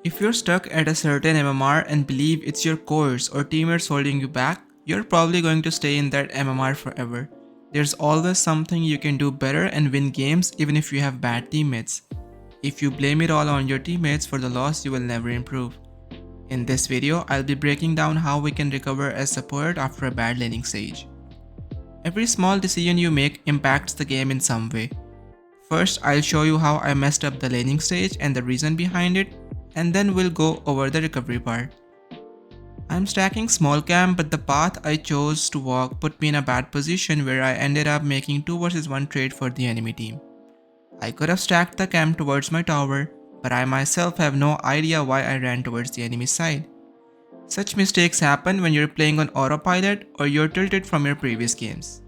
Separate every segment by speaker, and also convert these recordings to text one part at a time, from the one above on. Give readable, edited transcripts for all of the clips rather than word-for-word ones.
Speaker 1: If you're stuck at a certain MMR and believe it's your course or teammates holding you back, you're probably going to stay in that MMR forever. There's always something you can do better and win games even if you have bad teammates. If you blame it all on your teammates for the loss, you will never improve. In this video, I'll be breaking down how we can recover as support after a bad laning stage. Every small decision you make impacts the game in some way. First, I'll show you how I messed up the laning stage and the reason behind it, and then we'll go over the recovery part. I'm stacking small camp, but the path I chose to walk put me in a bad position where I ended up making 2 vs 1 trade for the enemy team. I could have stacked the camp towards my tower, but I myself have no idea why I ran towards the enemy side. Such mistakes happen when you're playing on autopilot or you're tilted from your previous games.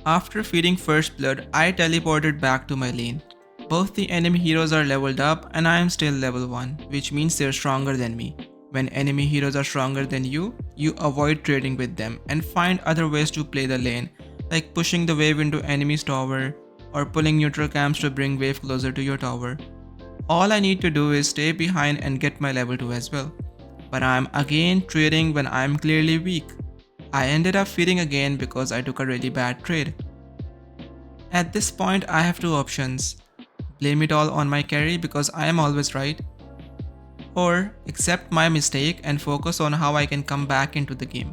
Speaker 1: After feeding first blood, I teleported back to my lane. Both the enemy heroes are leveled up and I am still level 1, which means they're stronger than me. When enemy heroes are stronger than you avoid trading with them and find other ways to play the lane, like pushing the wave into enemy's tower or pulling neutral camps to bring wave closer to your tower. All I need to do is stay behind and get my level 2 as well. But I am again trading when I am clearly weak. I ended up feeding again because I took a really bad trade. At this point I have two options. Blame it all on my carry because I am always right, or accept my mistake and focus on how I can come back into the game.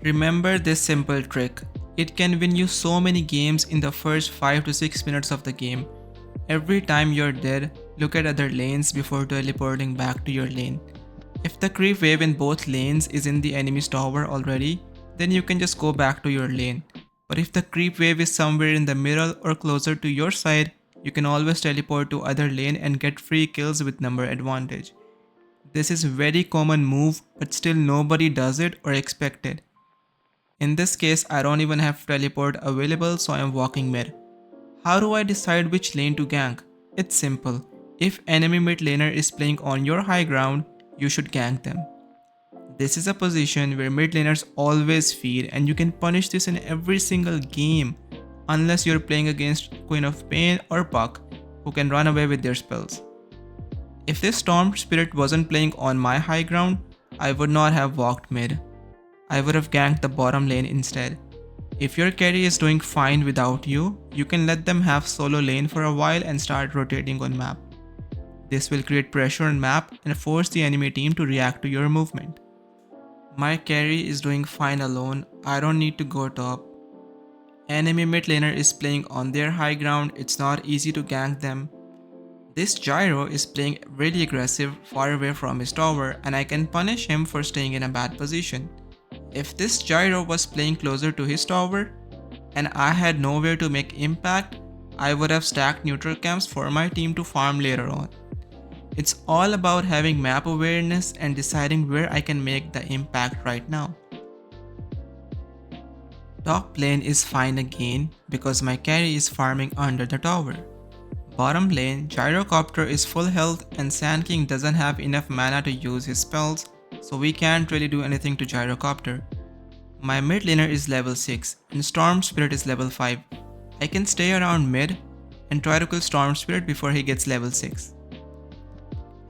Speaker 1: Remember this simple trick. It can win you so many games in the first 5 to 6 minutes of the game. Every time you're dead, look at other lanes before teleporting back to your lane. If the creep wave in both lanes is in the enemy's tower already, then you can just go back to your lane. But if the creep wave is somewhere in the middle or closer to your side, you can always teleport to other lane and get free kills with number advantage. This is a very common move, but still nobody does it or expect it. In this case, I don't even have teleport available, so I am walking mid. How do I decide which lane to gank? It's simple. If enemy mid laner is playing on your high ground, you should gank them. This is a position where mid laners always feed and you can punish this in every single game, unless you're playing against Queen of Pain or Puck, who can run away with their spells. If this Storm Spirit wasn't playing on my high ground, I would not have walked mid. I would have ganked the bottom lane instead. If your carry is doing fine without you, you can let them have solo lane for a while and start rotating on map. This will create pressure on map and force the enemy team to react to your movement. My carry is doing fine alone, I don't need to go top. Enemy mid laner is playing on their high ground, it's not easy to gank them. This Gyro is playing really aggressive far away from his tower and I can punish him for staying in a bad position. If this Gyro was playing closer to his tower and I had nowhere to make impact, I would have stacked neutral camps for my team to farm later on. It's all about having map awareness and deciding where I can make the impact right now. Top lane is fine again because my carry is farming under the tower. Bottom lane, Gyrocopter is full health and Sand King doesn't have enough mana to use his spells, so we can't really do anything to Gyrocopter. My mid laner is level 6 and Storm Spirit is level 5. I can stay around mid and try to kill Storm Spirit before he gets level 6.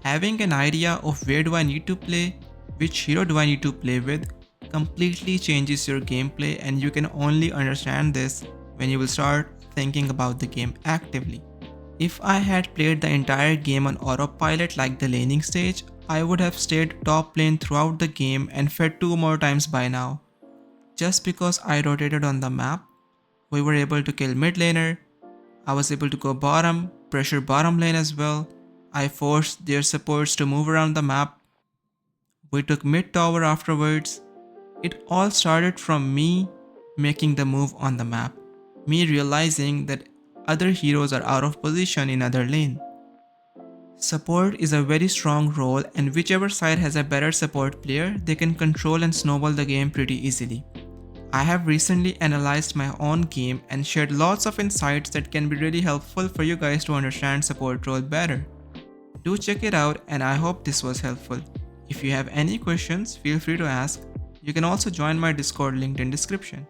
Speaker 1: Having an idea of where do I need to play, which hero do I need to play with, completely changes your gameplay, and you can only understand this when you will start thinking about the game actively. If I had played the entire game on autopilot like the laning stage, I would have stayed top lane throughout the game and fed 2 more times by now. Just because I rotated on the map, we were able to kill mid laner, I was able to go bottom, pressure bottom lane as well, I forced their supports to move around the map, we took mid tower afterwards. It all started from me making the move on the map, me realizing that other heroes are out of position in other lane. Support is a very strong role, and whichever side has a better support player, they can control and snowball the game pretty easily. I have recently analyzed my own game and shared lots of insights that can be really helpful for you guys to understand support role better. Do check it out, and I hope this was helpful. If you have any questions, feel free to ask. You can also join my Discord linked in description.